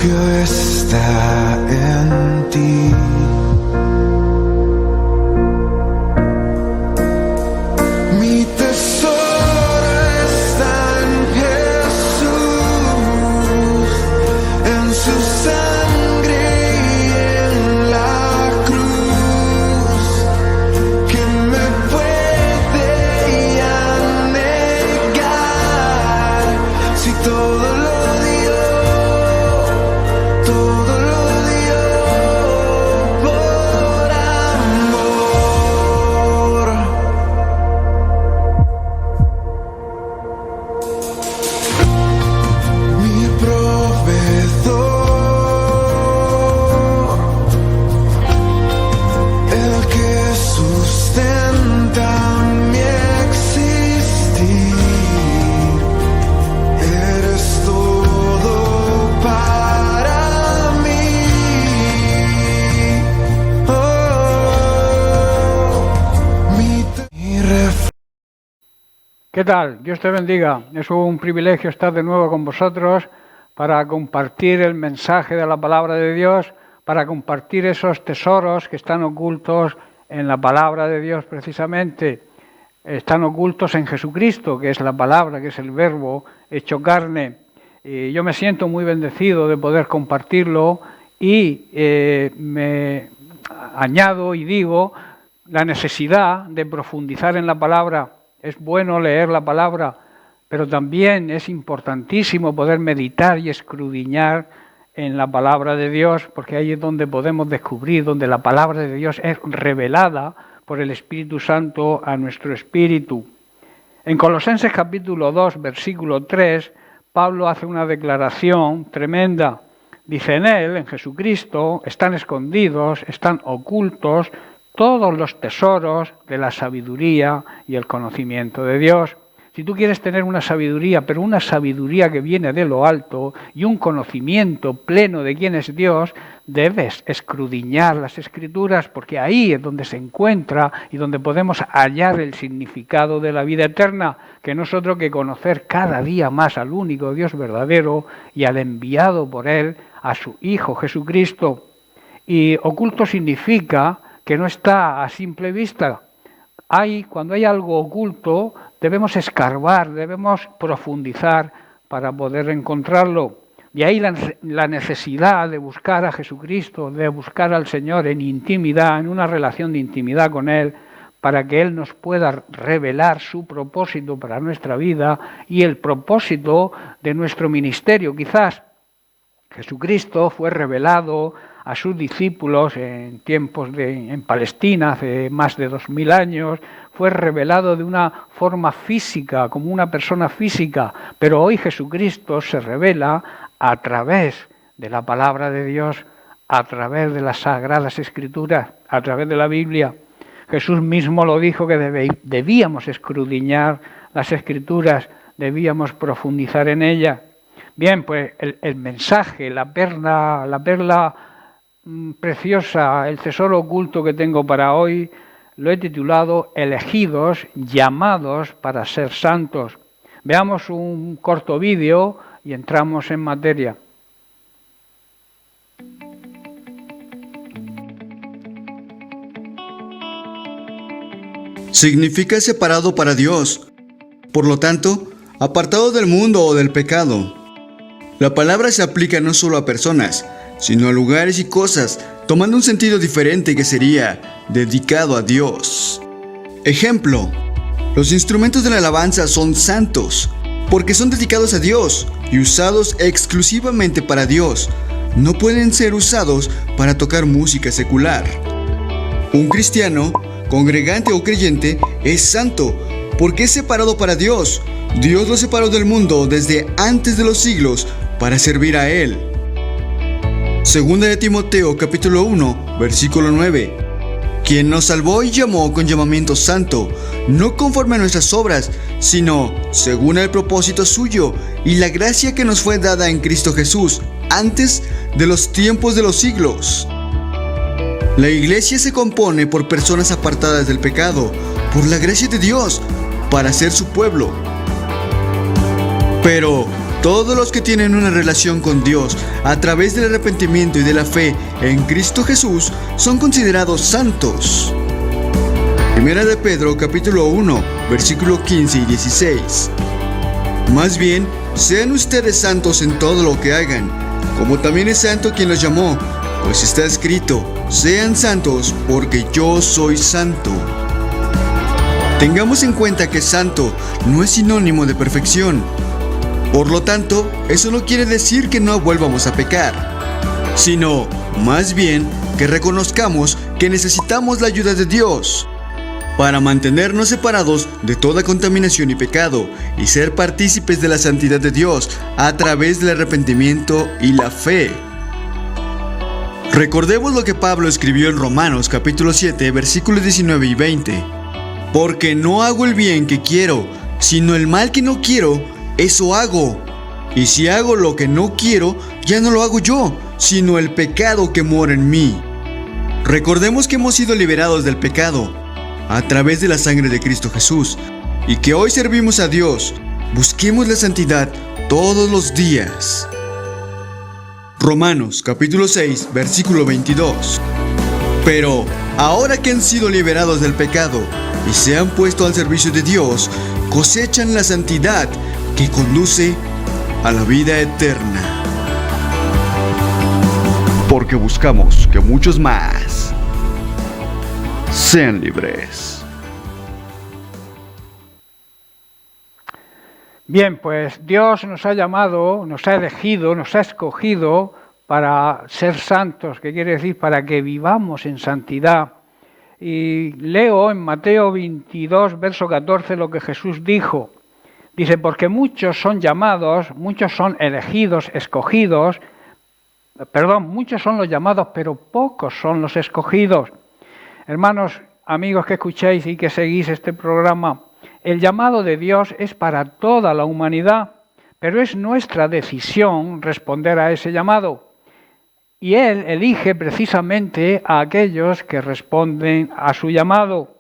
Está en ti. Mi tesoro está en Jesús, en su sangre y en la cruz. ¿Quién me puede ya negar si todo lo dio? Todo lo dio por amor. Mi proveedor, el que sustenta mi existir, eres todo para mí. Mi refugio. ¿Qué tal? Dios te bendiga. Es un privilegio estar de nuevo con vosotros para compartir el mensaje de la palabra de Dios, para compartir esos tesoros que están ocultos en la palabra de Dios precisamente. Están ocultos en Jesucristo, que es la palabra, que es el verbo hecho carne. Y yo me siento muy bendecido de poder compartirlo y me añado y digo la necesidad de profundizar en la palabra. Es bueno leer la palabra, pero también es importantísimo poder meditar y escudriñar en la palabra de Dios, porque ahí es donde podemos descubrir, donde la palabra de Dios es revelada por el Espíritu Santo a nuestro espíritu. En Colosenses capítulo 2, versículo 3, Pablo hace una declaración tremenda. Dice: en él, en Jesucristo, están escondidos, están ocultos todos los tesoros de la sabiduría y el conocimiento de Dios. Si tú quieres tener una sabiduría, pero una sabiduría que viene de lo alto y un conocimiento pleno de quién es Dios, debes escudriñar las Escrituras, porque ahí es donde se encuentra y donde podemos hallar el significado de la vida eterna, que no es otro que conocer cada día más al único Dios verdadero y al enviado por Él, a su Hijo Jesucristo. Y oculto significa que no está a simple vista. Cuando hay algo oculto, debemos escarbar, debemos profundizar para poder encontrarlo. De ahí la necesidad de buscar a Jesucristo, de buscar al Señor en intimidad, en una relación de intimidad con Él, para que Él nos pueda revelar su propósito para nuestra vida y el propósito de nuestro ministerio. Quizás Jesucristo fue revelado a sus discípulos en tiempos en Palestina, hace más de 2000 años, fue revelado de una forma física, como una persona física, pero hoy Jesucristo se revela a través de la palabra de Dios, a través de las Sagradas Escrituras, a través de la Biblia. Jesús mismo lo dijo, que debíamos escudriñar las Escrituras, debíamos profundizar en ellas. Bien, pues el mensaje, la perla preciosa, el tesoro oculto que tengo para hoy, lo he titulado Elegidos, llamados para ser santos. Veamos un corto vídeo y entramos en materia. Significa separado para Dios, por lo tanto, apartado del mundo o del pecado. La palabra se aplica no solo a personas, sino a lugares y cosas, tomando un sentido diferente que sería dedicado a Dios. Ejemplo, los instrumentos de la alabanza son santos, porque son dedicados a Dios y usados exclusivamente para Dios. No pueden ser usados para tocar música secular. Un cristiano, congregante o creyente, es santo, porque es separado para Dios. Dios lo separó del mundo desde antes de los siglos para servir a Él. Segunda de Timoteo capítulo 1, versículo 9. Quien nos salvó y llamó con llamamiento santo, no conforme a nuestras obras, sino según el propósito suyo y la gracia que nos fue dada en Cristo Jesús, antes de los tiempos de los siglos. La iglesia se compone por personas apartadas del pecado, por la gracia de Dios, para ser su pueblo. Pero, Todos los que tienen una relación con Dios a través del arrepentimiento y de la fe en Cristo Jesús son considerados santos. Primera de Pedro capítulo 1, versículo 15 y 16. Más bien, sean ustedes santos en todo lo que hagan, como también es santo quien los llamó, pues está escrito, sean santos porque yo soy santo. Tengamos en cuenta que santo no es sinónimo de perfección. Por lo tanto, eso no quiere decir que no vuelvamos a pecar, sino, más bien, que reconozcamos que necesitamos la ayuda de Dios para mantenernos separados de toda contaminación y pecado y ser partícipes de la santidad de Dios a través del arrepentimiento y la fe. Recordemos lo que Pablo escribió en Romanos capítulo 7, versículos 19 y 20. Porque no hago el bien que quiero, sino el mal que no quiero, eso hago. Y si hago lo que no quiero, ya no lo hago yo, sino el pecado que mora en mí. Recordemos que hemos sido liberados del pecado a través de la sangre de Cristo Jesús y que hoy servimos a Dios. Busquemos la santidad todos los días. Romanos capítulo 6, versículo 22. Pero ahora que han sido liberados del pecado y se han puesto al servicio de Dios, cosechan la santidad que conduce a la vida eterna. Porque buscamos que muchos más sean libres. Bien, pues Dios nos ha llamado, nos ha elegido, nos ha escogido para ser santos, que quiere decir para que vivamos en santidad. Y leo en Mateo 22, verso 14, lo que Jesús dijo. Dice, porque muchos son llamados, muchos son elegidos, escogidos, muchos son los llamados, pero pocos son los escogidos. Hermanos, amigos que escuchéis y que seguís este programa, el llamado de Dios es para toda la humanidad, pero es nuestra decisión responder a ese llamado. Y Él elige precisamente a aquellos que responden a su llamado.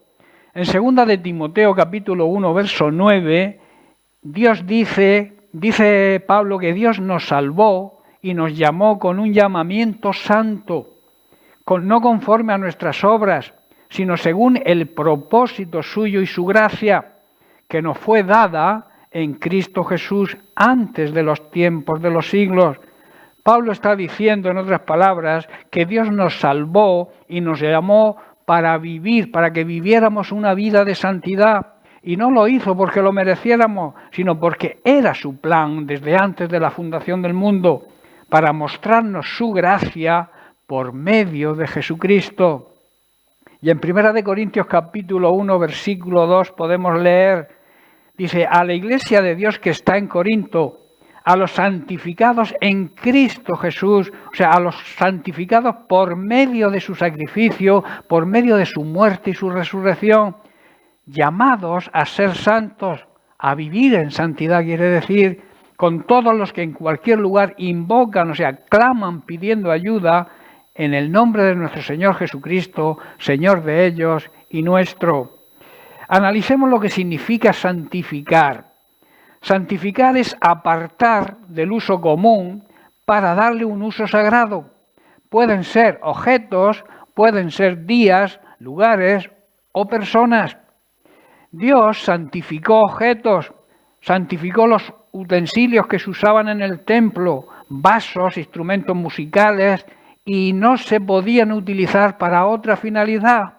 En 2 de Timoteo capítulo 1, verso 9, Dios dice Pablo que Dios nos salvó y nos llamó con un llamamiento santo, no conforme a nuestras obras, sino según el propósito suyo y su gracia, que nos fue dada en Cristo Jesús antes de los tiempos de los siglos. Pablo está diciendo, en otras palabras, que Dios nos salvó y nos llamó para vivir, para que viviéramos una vida de santidad. Y no lo hizo porque lo mereciéramos, sino porque era su plan desde antes de la fundación del mundo, para mostrarnos su gracia por medio de Jesucristo. Y en 1 de Corintios capítulo 1, versículo 2 podemos leer, dice, a la iglesia de Dios que está en Corinto, a los santificados en Cristo Jesús, o sea, a los santificados por medio de su sacrificio, por medio de su muerte y su resurrección, llamados a ser santos, a vivir en santidad, quiere decir, con todos los que en cualquier lugar invocan, o sea, claman pidiendo ayuda en el nombre de nuestro Señor Jesucristo, Señor de ellos y nuestro. Analicemos lo que significa santificar. Santificar es apartar del uso común para darle un uso sagrado. Pueden ser objetos, pueden ser días, lugares o personas. Dios santificó objetos, santificó los utensilios que se usaban en el templo, vasos, instrumentos musicales, y no se podían utilizar para otra finalidad.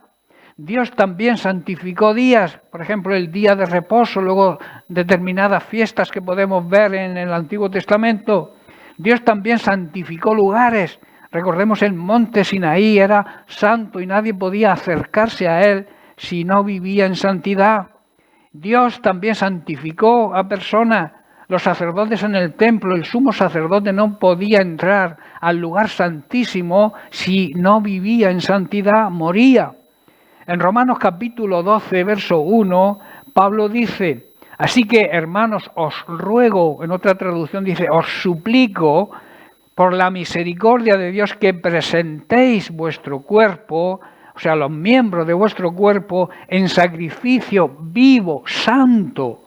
Dios también santificó días, por ejemplo, el día de reposo, luego determinadas fiestas que podemos ver en el Antiguo Testamento. Dios también santificó lugares. Recordemos el monte Sinaí, era santo y nadie podía acercarse a él si no vivía en santidad. Dios también santificó a personas. Los sacerdotes en el templo, el sumo sacerdote no podía entrar al lugar santísimo si no vivía en santidad, moría. En Romanos capítulo 12, verso 1, Pablo dice, así que hermanos, os ruego, en otra traducción dice, os suplico por la misericordia de Dios que presentéis vuestro cuerpo, o sea, los miembros de vuestro cuerpo, en sacrificio vivo, santo,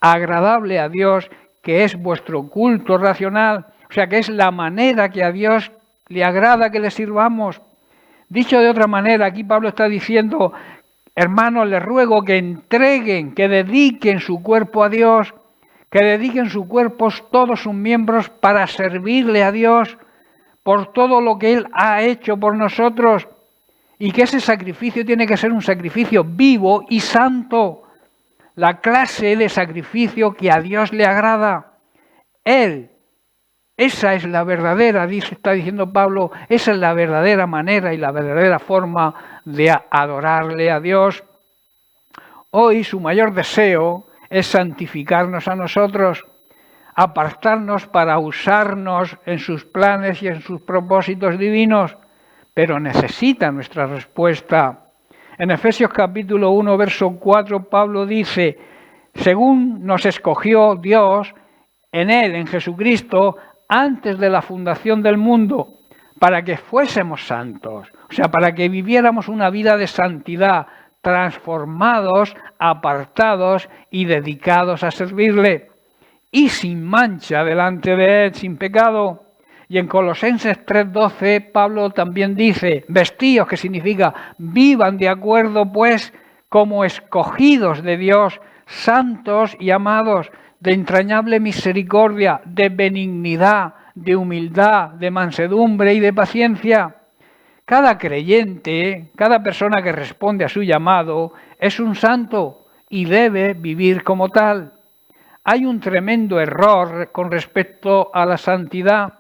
agradable a Dios, que es vuestro culto racional, o sea que es la manera que a Dios le agrada que le sirvamos. Dicho de otra manera, aquí Pablo está diciendo, hermanos, les ruego que entreguen, que dediquen su cuerpo a Dios, que dediquen su cuerpo, todos sus miembros, para servirle a Dios por todo lo que Él ha hecho por nosotros, y que ese sacrificio tiene que ser un sacrificio vivo y santo, la clase de sacrificio que a Dios le agrada. Él, esa es la verdadera, está diciendo Pablo, esa es la verdadera manera y la verdadera forma de adorarle a Dios. Hoy su mayor deseo es santificarnos a nosotros, apartarnos para usarnos en sus planes y en sus propósitos divinos, pero necesita nuestra respuesta. En Efesios capítulo 1, verso 4, Pablo dice, según nos escogió Dios en Él, en Jesucristo, antes de la fundación del mundo, para que fuésemos santos, o sea, para que viviéramos una vida de santidad, transformados, apartados y dedicados a servirle, y sin mancha delante de Él, sin pecado. Y en Colosenses 3:12 Pablo también dice, vestíos, que significa vivan de acuerdo pues como escogidos de Dios, santos y amados, de entrañable misericordia, de benignidad, de humildad, de mansedumbre y de paciencia. Cada creyente, cada persona que responde a su llamado es un santo y debe vivir como tal. Hay un tremendo error con respecto a la santidad.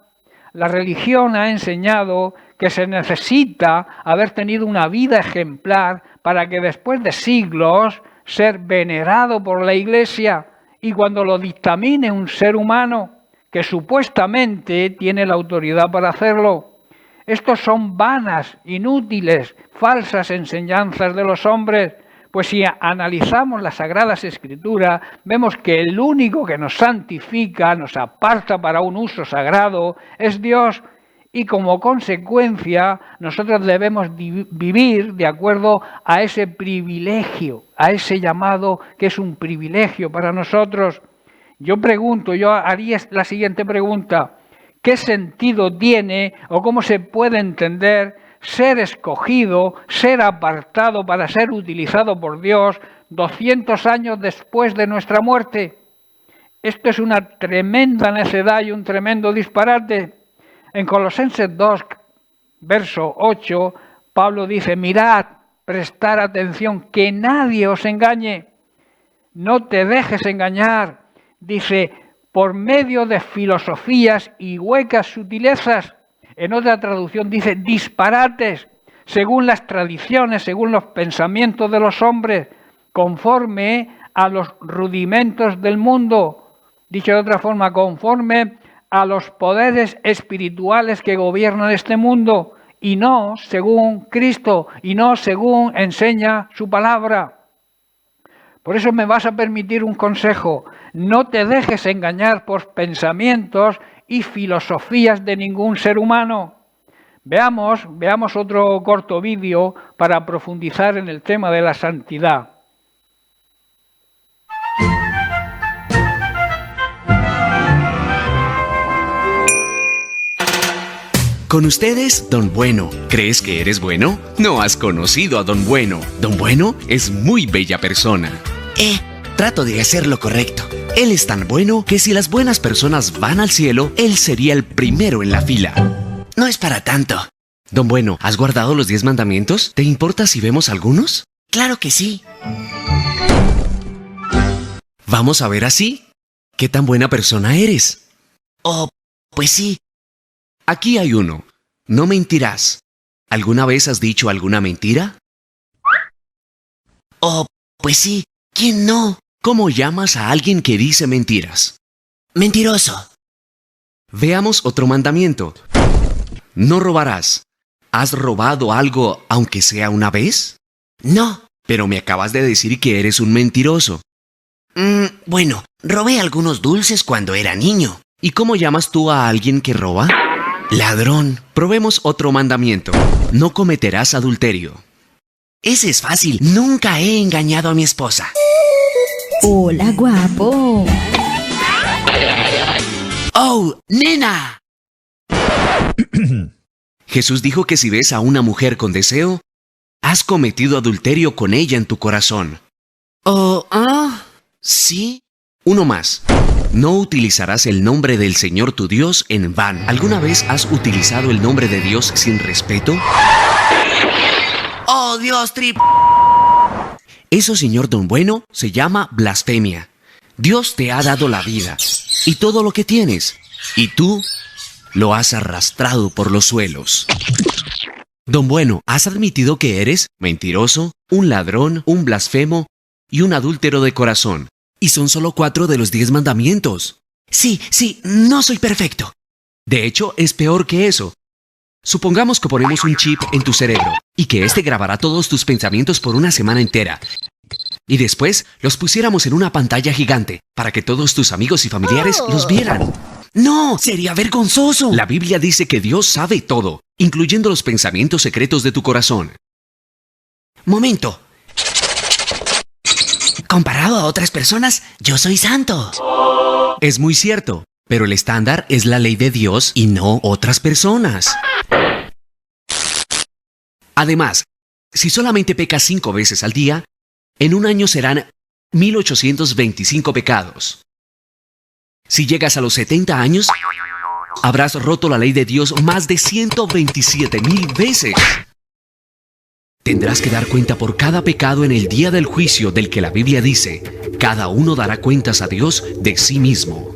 La religión ha enseñado que se necesita haber tenido una vida ejemplar para que después de siglos ser venerado por la Iglesia, y cuando lo dictamine un ser humano que supuestamente tiene la autoridad para hacerlo. Estos son vanas, inútiles, falsas enseñanzas de los hombres, pues si analizamos las Sagradas Escrituras, vemos que el único que nos santifica, nos aparta para un uso sagrado, es Dios, y como consecuencia nosotros debemos vivir de acuerdo a ese privilegio, a ese llamado que es un privilegio para nosotros. Yo haría la siguiente pregunta: ¿qué sentido tiene o cómo se puede entender ser escogido, ser apartado para ser utilizado por Dios 200 años después de nuestra muerte? Esto es una tremenda necedad y un tremendo disparate. En Colosenses 2, verso 8, Pablo dice, mirad, prestar atención, que nadie os engañe, no te dejes engañar, dice, por medio de filosofías y huecas sutilezas. En otra traducción dice disparates, según las tradiciones, según los pensamientos de los hombres, conforme a los rudimentos del mundo. Dicho de otra forma, conforme a los poderes espirituales que gobiernan este mundo, y no según Cristo, y no según enseña su palabra. Por eso me vas a permitir un consejo: no te dejes engañar por pensamientos y filosofías de ningún ser humano. Veamos otro corto vídeo para profundizar en el tema de la santidad. Con ustedes, Don Bueno. ¿Crees que eres bueno? No has conocido a Don Bueno. Don Bueno es muy bella persona. Trato de hacer lo correcto. Él es tan bueno que si las buenas personas van al cielo, él sería el primero en la fila. No es para tanto. Don Bueno, ¿has guardado los 10 mandamientos? ¿Te importa si vemos algunos? Claro que sí. Vamos a ver así. ¿Qué tan buena persona eres? Oh, pues sí. Aquí hay uno. No mentirás. ¿Alguna vez has dicho alguna mentira? Oh, pues sí. ¿Quién no? ¿Cómo llamas a alguien que dice mentiras? Mentiroso. Veamos otro mandamiento. No robarás. ¿Has robado algo aunque sea una vez? No. Pero me acabas de decir que eres un mentiroso. Bueno, robé algunos dulces cuando era niño. ¿Y cómo llamas tú a alguien que roba? Ladrón. Probemos otro mandamiento. No cometerás adulterio. Ese es fácil. Nunca he engañado a mi esposa. Hola, guapo. ¡Oh, nena! Jesús dijo que si ves a una mujer con deseo, has cometido adulterio con ella en tu corazón. Oh, ¿sí? Uno más. No utilizarás el nombre del Señor tu Dios en vano. ¿Alguna vez has utilizado el nombre de Dios sin respeto? ¡Oh, Dios trip! Eso, señor Don Bueno, se llama blasfemia. Dios te ha dado la vida y todo lo que tienes, y tú lo has arrastrado por los suelos. Don Bueno, has admitido que eres mentiroso, un ladrón, un blasfemo y un adúltero de corazón. Y son solo 4 de los 10 mandamientos. Sí, no soy perfecto. De hecho, es peor que eso. Supongamos que ponemos un chip en tu cerebro y que este grabará todos tus pensamientos por una semana entera. Y después los pusiéramos en una pantalla gigante para que todos tus amigos y familiares los vieran. ¡No! ¡Sería vergonzoso! La Biblia dice que Dios sabe todo, incluyendo los pensamientos secretos de tu corazón. Momento. Comparado a otras personas, yo soy santo. Es muy cierto, pero el estándar es la ley de Dios y no otras personas. Además, si solamente pecas 5 veces al día, en un año serán 1825 pecados. Si llegas a los 70 años, habrás roto la ley de Dios más de 127,000 veces. Tendrás que dar cuenta por cada pecado en el día del juicio del que la Biblia dice, cada uno dará cuentas a Dios de sí mismo.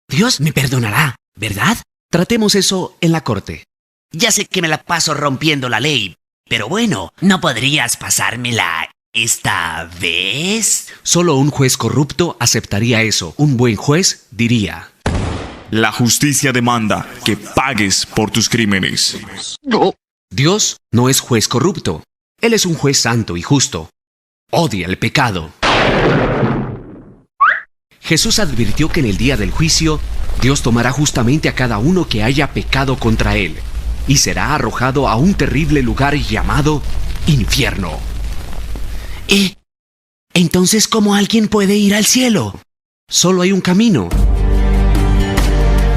Dios me perdonará, ¿verdad? Tratemos eso en la corte. Ya sé que me la paso rompiendo la ley, pero bueno, ¿no podrías pasármela esta vez? Solo un juez corrupto aceptaría eso. Un buen juez diría: La justicia demanda que pagues por tus crímenes. Dios no es juez corrupto. Él es un juez santo y justo. Odia el pecado. Jesús advirtió que en el día del juicio, Dios tomará justamente a cada uno que haya pecado contra él y será arrojado a un terrible lugar llamado infierno. Entonces, ¿cómo alguien puede ir al cielo? Solo hay un camino.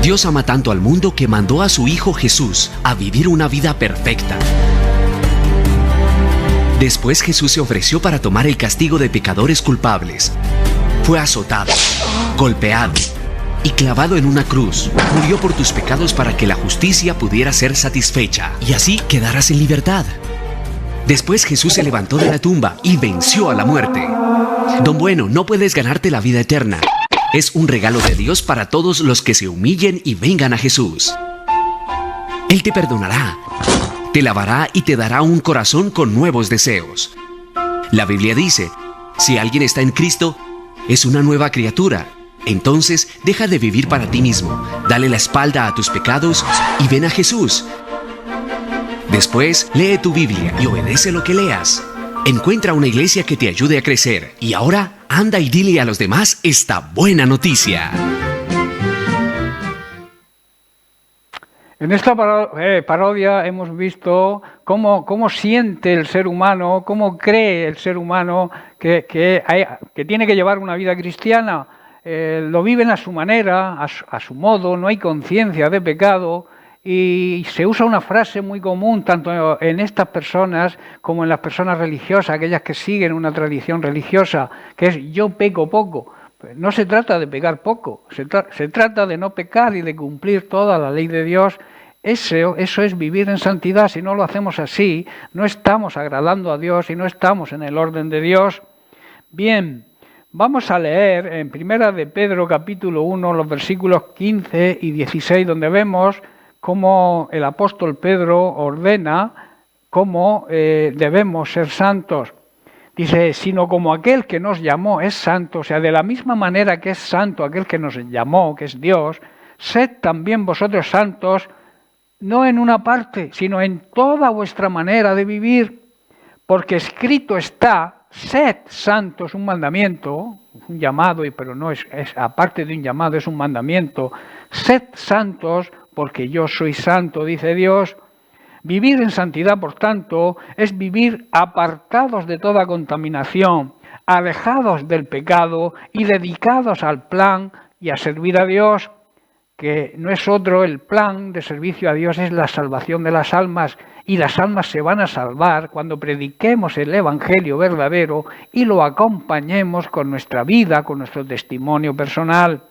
Dios ama tanto al mundo que mandó a su Hijo Jesús a vivir una vida perfecta. Después Jesús se ofreció para tomar el castigo de pecadores culpables. Fue azotado, golpeado y clavado en una cruz. Murió por tus pecados para que la justicia pudiera ser satisfecha y así quedarás en libertad. Después Jesús se levantó de la tumba y venció a la muerte. Don Bueno, no puedes ganarte la vida eterna. Es un regalo de Dios para todos los que se humillen y vengan a Jesús. Él te perdonará, te lavará y te dará un corazón con nuevos deseos. La Biblia dice, si alguien está en Cristo, es una nueva criatura. Entonces, deja de vivir para ti mismo, dale la espalda a tus pecados y ven a Jesús. Después, lee tu Biblia y obedece lo que leas. Encuentra una iglesia que te ayude a crecer. Y ahora, anda y dile a los demás esta buena noticia. En esta parodia hemos visto cómo siente el ser humano, cómo cree el ser humano que tiene que llevar una vida cristiana. Lo viven a su manera, a su modo, no hay conciencia de pecado. Y se usa una frase muy común tanto en estas personas como en las personas religiosas, aquellas que siguen una tradición religiosa, que es yo peco poco. No se trata de pecar poco, se trata de no pecar y de cumplir toda la ley de Dios. Eso es vivir en santidad. Si no lo hacemos así, no estamos agradando a Dios y no estamos en el orden de Dios. Bien, vamos a leer en Primera de Pedro capítulo 1 los versículos 15 y 16, donde vemos cómo el apóstol Pedro ordena cómo debemos ser santos. Dice, sino como aquel que nos llamó es santo, o sea, de la misma manera que es santo aquel que nos llamó, que es Dios, sed también vosotros santos, no en una parte, sino en toda vuestra manera de vivir, porque escrito está, sed santos, un mandamiento, un llamado, pero no es aparte de un llamado, es un mandamiento, sed santos, porque yo soy santo, dice Dios. Vivir en santidad, por tanto, es vivir apartados de toda contaminación, alejados del pecado y dedicados al plan y a servir a Dios, que no es otro, el plan de servicio a Dios es la salvación de las almas, y las almas se van a salvar cuando prediquemos el Evangelio verdadero y lo acompañemos con nuestra vida, con nuestro testimonio personal.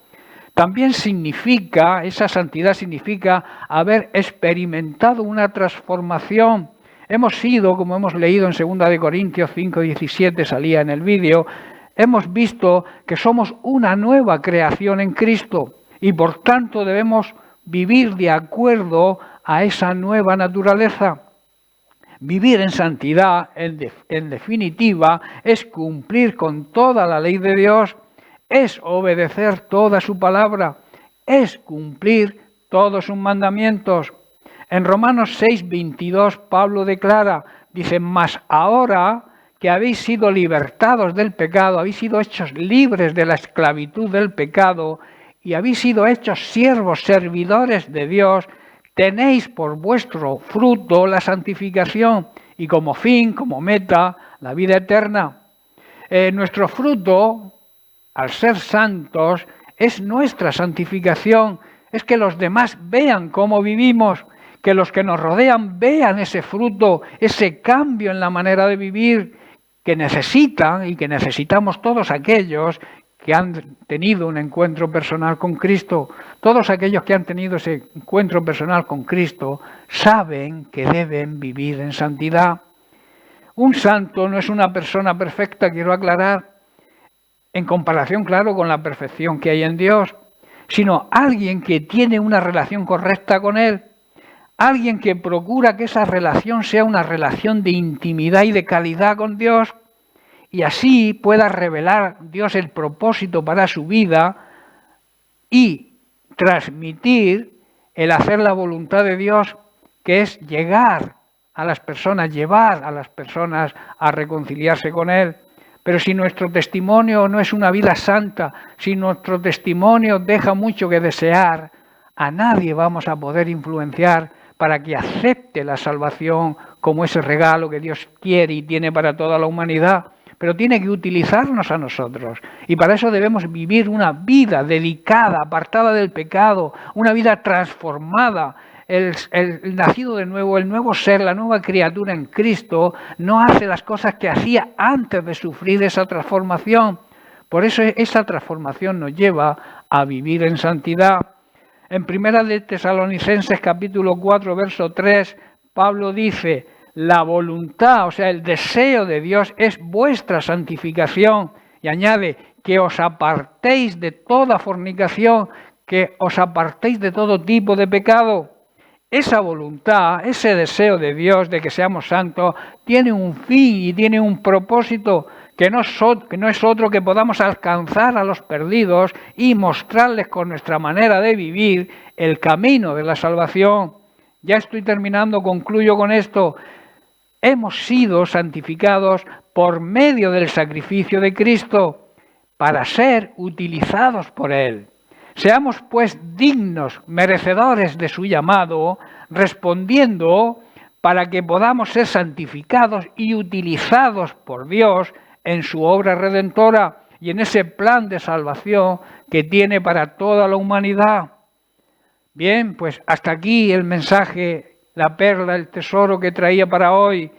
También significa, esa santidad significa haber experimentado una transformación. Hemos sido, como hemos leído en 2 Corintios 5:17, salía en el vídeo, hemos visto que somos una nueva creación en Cristo y por tanto debemos vivir de acuerdo a esa nueva naturaleza. Vivir en santidad, en definitiva, es cumplir con toda la ley de Dios, es obedecer toda su palabra, es cumplir todos sus mandamientos. En Romanos 6:22 Pablo declara, dice, mas ahora que habéis sido libertados del pecado, habéis sido hechos libres de la esclavitud del pecado y habéis sido hechos siervos, servidores de Dios, tenéis por vuestro fruto la santificación y como fin, como meta, la vida eterna. Nuestro fruto, al ser santos, es nuestra santificación, es que los demás vean cómo vivimos, que los que nos rodean vean ese fruto, ese cambio en la manera de vivir que necesitan y que necesitamos todos aquellos que han tenido un encuentro personal con Cristo. Todos aquellos que han tenido ese encuentro personal con Cristo saben que deben vivir en santidad. Un santo no es una persona perfecta, quiero aclarar, en comparación, claro, con la perfección que hay en Dios, sino alguien que tiene una relación correcta con Él, alguien que procura que esa relación sea una relación de intimidad y de calidad con Dios, y así pueda revelar Dios el propósito para su vida y transmitir el hacer la voluntad de Dios, que es llegar a las personas, llevar a las personas a reconciliarse con Él. Pero si nuestro testimonio no es una vida santa, si nuestro testimonio deja mucho que desear, a nadie vamos a poder influenciar para que acepte la salvación como ese regalo que Dios quiere y tiene para toda la humanidad. Pero tiene que utilizarnos a nosotros. Y para eso debemos vivir una vida dedicada, apartada del pecado, una vida transformada. El nacido de nuevo, el nuevo ser, la nueva criatura en Cristo, no hace las cosas que hacía antes de sufrir esa transformación. Por eso esa transformación nos lleva a vivir en santidad. En 1 de Tesalonicenses capítulo 4, verso 3, Pablo dice, la voluntad, o sea, el deseo de Dios es vuestra santificación. Y añade, que os apartéis de toda fornicación, que os apartéis de todo tipo de pecado. Esa voluntad, ese deseo de Dios de que seamos santos, tiene un fin y tiene un propósito que no es otro que podamos alcanzar a los perdidos y mostrarles con nuestra manera de vivir el camino de la salvación. Ya estoy terminando, concluyo con esto. Hemos sido santificados por medio del sacrificio de Cristo para ser utilizados por Él. Seamos pues dignos, merecedores de su llamado, respondiendo para que podamos ser santificados y utilizados por Dios en su obra redentora y en ese plan de salvación que tiene para toda la humanidad. Bien, pues hasta aquí el mensaje, la perla, el tesoro que traía para hoy.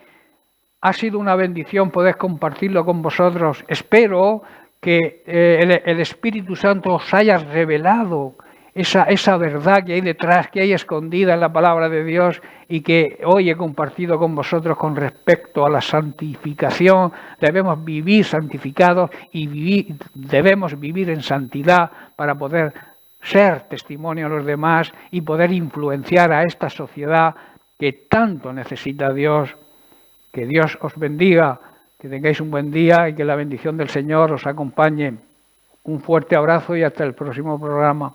Ha sido una bendición poder compartirlo con vosotros. Espero que el Espíritu Santo os haya revelado esa verdad que hay detrás, que hay escondida en la palabra de Dios y que hoy he compartido con vosotros con respecto a la santificación. Debemos vivir santificados y debemos vivir en santidad para poder ser testimonio a los demás y poder influenciar a esta sociedad que tanto necesita a Dios. Que Dios os bendiga, que tengáis un buen día y que la bendición del Señor os acompañe. Un fuerte abrazo y hasta el próximo programa.